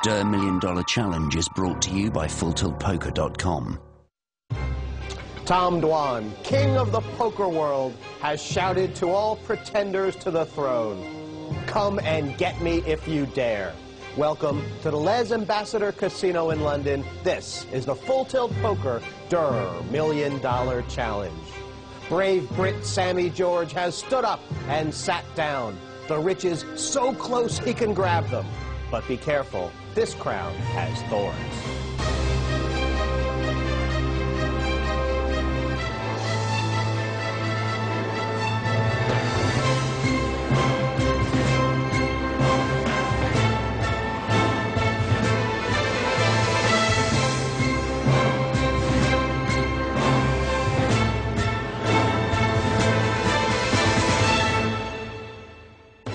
Durrrr $1 Million Challenge is brought to you by FullTiltPoker.com. Tom Dwan, king of the poker world, has shouted to all pretenders to the throne, "Come and get me if you dare." Welcome to the Les Ambassador Casino in London. This is the Full Tilt Poker Durrrr $1 Million Challenge. Brave Brit Sammy George has stood up and sat down. The riches so close he can grab them. But be careful, this crown has thorns.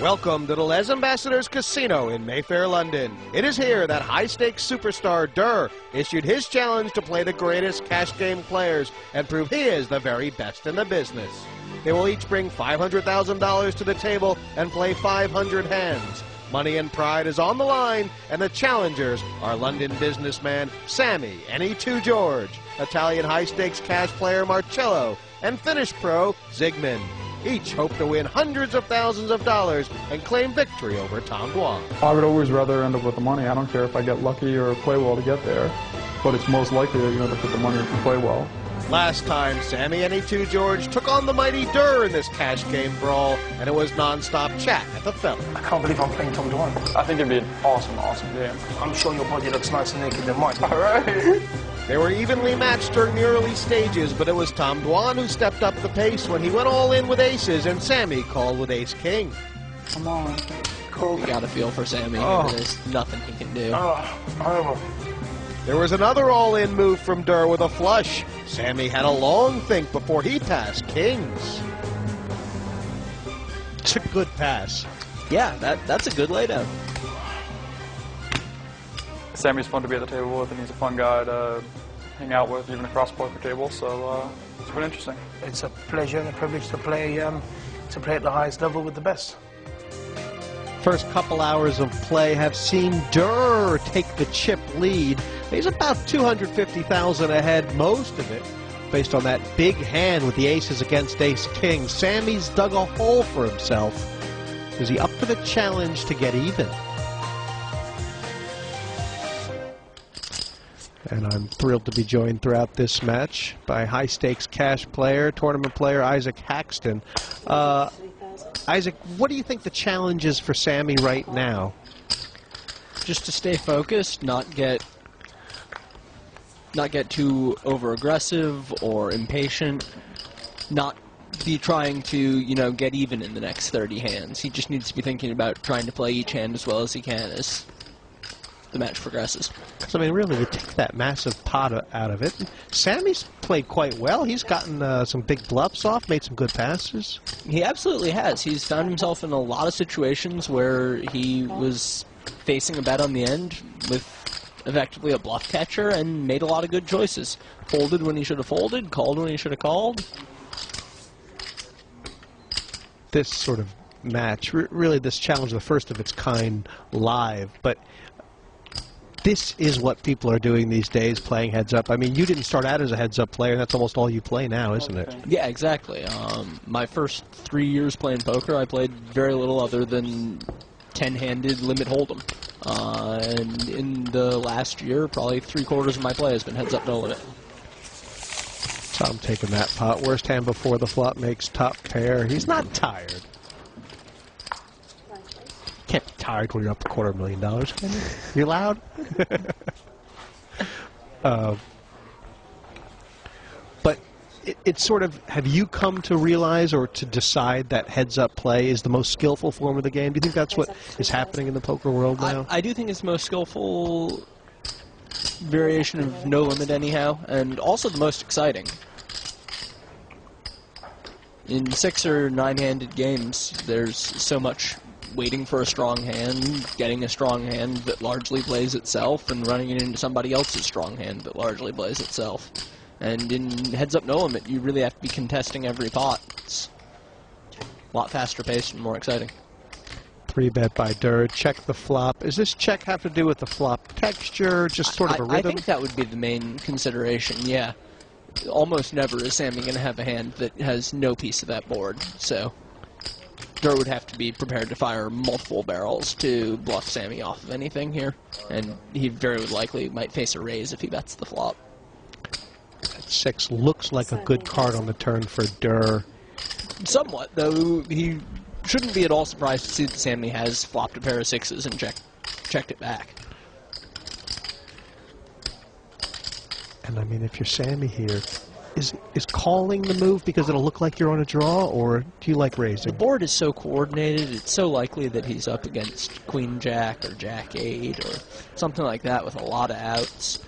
Welcome to the Les Ambassadors Casino in Mayfair, London. It is here that high-stakes superstar Durrrr issued his challenge to play the greatest cash game players and prove he is the very best in the business. They will each bring $500,000 to the table and play 500 hands. Money and pride is on the line, and the challengers are London businessman Sammy Any Two George, Italian high-stakes cash player Marcello, and Finnish pro Zygmunt. Each hope to win hundreds of thousands of dollars and claim victory over Tom Dwan. I would always rather end up with the money. I don't care if I get lucky or play well to get there, but it's most likely that you're going to put the money if you play well. Last time, Sammy Any Two George took on the mighty Durrrr in this cash game brawl, and it was non-stop chat at the Fellow. I can't believe I'm playing Tom Dwan. I think it'd be an awesome game. I'm sure your body looks nicer naked than mine. All right. They were evenly matched during the early stages, but it was Tom Dwan who stepped up the pace when he went all in with aces, and Sammy called with ace-king. Come on. Cool. You got to feel for Sammy. There's nothing he can do. Horrible. There was another all-in move from Durrrr with a flush. Sammy had a long think before he passed kings. It's a good pass. Yeah, that's a good laydown. Sammy's fun to be at the table with, and he's a fun guy to hang out with, even across the poker table, so it's been interesting. It's a pleasure and a privilege to play at the highest level with the best. First couple hours of play have seen Durrrr take the chip lead. He's about $250,000 ahead, most of it based on that big hand with the aces against ace-king. Sammy's dug a hole for himself. Is he up for the challenge to get even? And I'm thrilled to be joined throughout this match by high-stakes cash player, tournament player Isaac Haxton. Isaac, what do you think the challenge is for Sammy right now? Just to stay focused, not get too over-aggressive or impatient, not be trying to, get even in the next 30 hands. He just needs to be thinking about trying to play each hand as well as he can as the match progresses. Because, I mean, really, you take that massive pot out of it. Sammy's played quite well. He's gotten some big bluffs off, made some good passes. He absolutely has. He's found himself in a lot of situations where he was facing a bet on the end with effectively a bluff catcher and made a lot of good choices. Folded when he should have folded, called when he should have called. This sort of match, really this challenge, the first of its kind live, but this is what people are doing these days, playing heads-up. I mean, you didn't start out as a heads-up player, and that's almost all you play now, isn't it? Yeah, exactly. My first 3 years playing poker, I played very little other than 10-handed limit hold'em. And in the last year, probably 3/4 of my play has been heads-up, no limit. So I'm taking that pot. Worst hand before the flop makes top pair. He's not tired. Can't be tired when you're up $250,000, can you? You loud? But it's sort of, have you come to realize or to decide that heads-up play is the most skillful form of the game? Do you think that's what is happening in the poker world now? I do think it's the most skillful variation of no limit anyhow, and also the most exciting. In 6 or 9-handed games, there's so much waiting for a strong hand, getting a strong hand that largely plays itself, and running it into somebody else's strong hand that largely plays itself. And in heads-up no limit, you really have to be contesting every pot. It's a lot faster paced and more exciting. 3-bet by Durrrr. Check the flop. Does this check have to do with the flop texture, just sort of a rhythm? I think that would be the main consideration, yeah. Almost never is Sammy going to have a hand that has no piece of that board, so Durrrr would have to be prepared to fire multiple barrels to bluff Sammy off of anything here, and he very likely might face a raise if he bets the flop. That 6 looks like a good card on the turn for Durrrr. Somewhat, though. He shouldn't be at all surprised to see that Sammy has flopped a pair of 6s and checked it back. And I mean, if you're Sammy here, is calling the move because it'll look like you're on a draw, or do you like raising? The board is so coordinated, it's so likely that he's up against Queen Jack or Jack 8 or something like that with a lot of outs,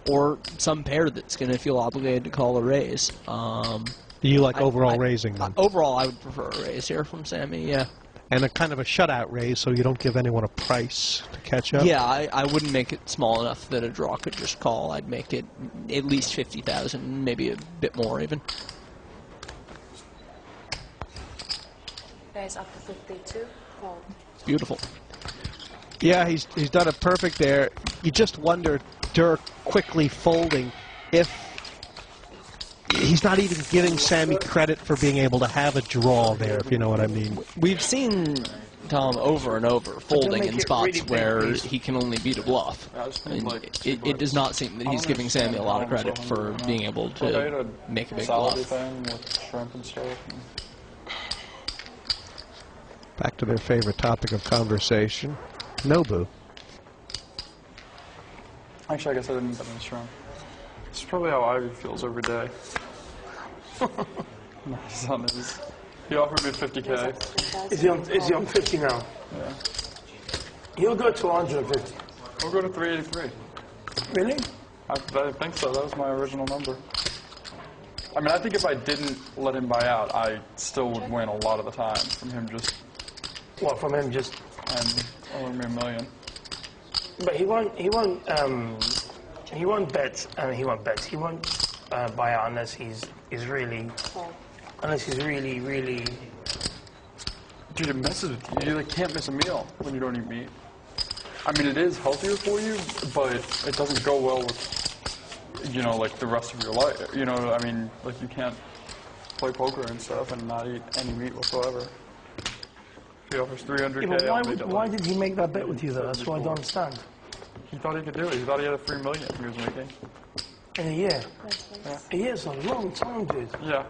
or some pair that's going to feel obligated to call a raise. Do you like overall raising then? Overall, I would prefer a raise here from Sammy, yeah. And a kind of a shutout raise, so you don't give anyone a price to catch up? Yeah, I wouldn't make it small enough that a draw could just call. I'd make it at least 50,000, maybe a bit more even. Guys, up to 52. Call. Beautiful. Yeah, he's done it perfect there. You just wonder, Durrrr quickly folding, if he's not even giving Sammy credit for being able to have a draw there, if you know what I mean. We've seen Tom over and over folding in spots where he can only beat a bluff. And it does not seem that he's giving Sammy a lot of credit for being able to make a big bluff. Back to their favorite topic of conversation, Nobu. Actually, I guess I didn't bet on shrimp. It's probably how Ivy feels every day. He offered me 50K. Is he on 50 now? Yeah. He'll go to 150. We'll go to 383. Really? I think so. That was my original number. I mean, I think if I didn't let him buy out, I still would win a lot of the time from him just... What, from him just... And owing me $1 million. But he won't bet, he won't buy out unless he's really, really... Dude, it messes with you. You like, can't miss a meal when you don't eat meat. I mean, it is healthier for you, but it doesn't go well with, you know, like the rest of your life. You know, I mean, like you can't play poker and stuff and not eat any meat whatsoever. He offers 300K. Yeah, but why did he make that bet with you, though? That's what I don't understand. He thought he could do it. He thought he had a $3 million he was making. In a year? Yeah. A year's a long time, dude. Yeah.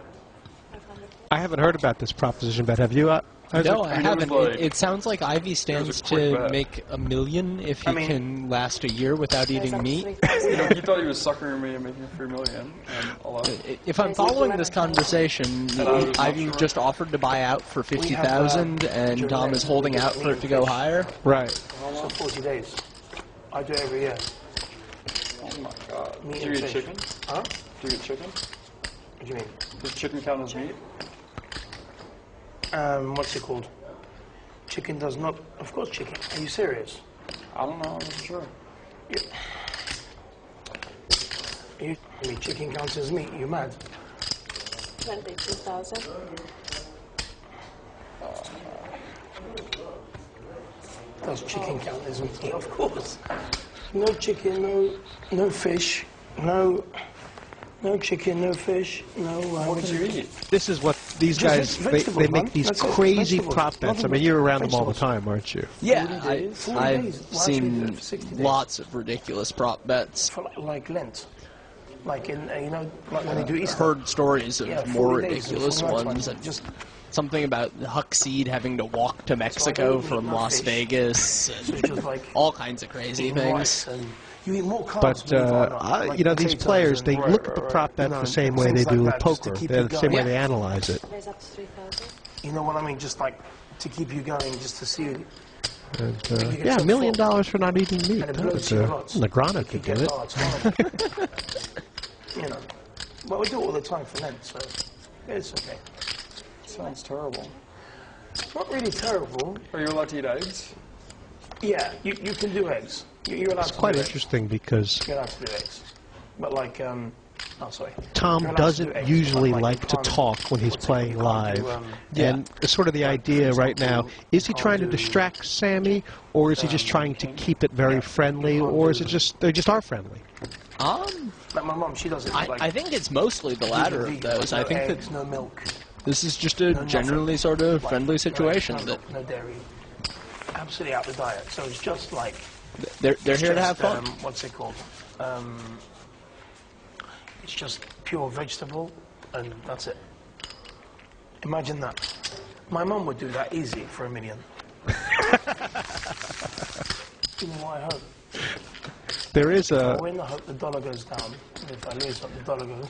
I haven't heard about this proposition bet. Have you? No, I haven't. Like, it sounds like Ivy stands to make $1 million if he can last a year without eating meat. You know, he thought he was suckering me and making $3 million. And if I'm following this conversation, Ivy just offered to buy out for 50,000, and Tom is holding out for it to go higher. Right. So 40 days. I do it every year. Oh my God. Do Meat you and eat chicken? Huh? Do you eat chicken? What do you mean? Does chicken count as meat? What's it called? Chicken does not... Of course chicken. Are you serious? I don't know. I'm not sure. You mean chicken counts as meat? You mad? 22,000. Does chicken count as meat? Of course. No chicken, no fish, no chicken, no fish, no... What do you eat? This is what these guys, they make these crazy prop bets. I mean, you're around them all the time, aren't you? Yeah, I've seen lots of ridiculous prop bets. For like Lent. Like in, you know, like when they do Easter. Heard stories of more ridiculous days, ones. Just something about Huckseed having to walk to Mexico from Las Vegas. And all kinds of crazy things. You eat more carbs. But, you know, these players, they look at the prop bet the same way they do with poker. They're the same way they analyze it. You know what I mean? Just like to keep you going, just to see. And, yeah, $1 million for not eating meat. Negrano could do it. You know. Well, we do it all the time for Lent, so it's okay. Sounds terrible. It's not really terrible. Are you allowed to eat eggs? Yeah, you can do eggs. You're allowed It's to quite do interesting because... You're allowed to do eggs. But like, Oh, sorry. Tom You're allowed to do doesn't eggs, usually but, like you to can't- talk when he's what's it playing called? You can't live. do, And it's sort of the idea right now, is he trying to distract Sammy, or is he just trying to keep it very friendly, or is it just, they just are friendly? Like my mom, she does it. I think it's mostly the latter of those. I think eggs, that no milk, this is just a generally sort of friendly situation no, that no dairy, absolutely out the diet. So it's just like they're here just, to have fun. What's it called? It's just pure vegetable, and that's it. Imagine that. My mum would do that easy for $1 million. You know what I hope? There is If a... I win, I hope the dollar goes down. If I lose, I hope the dollar goes.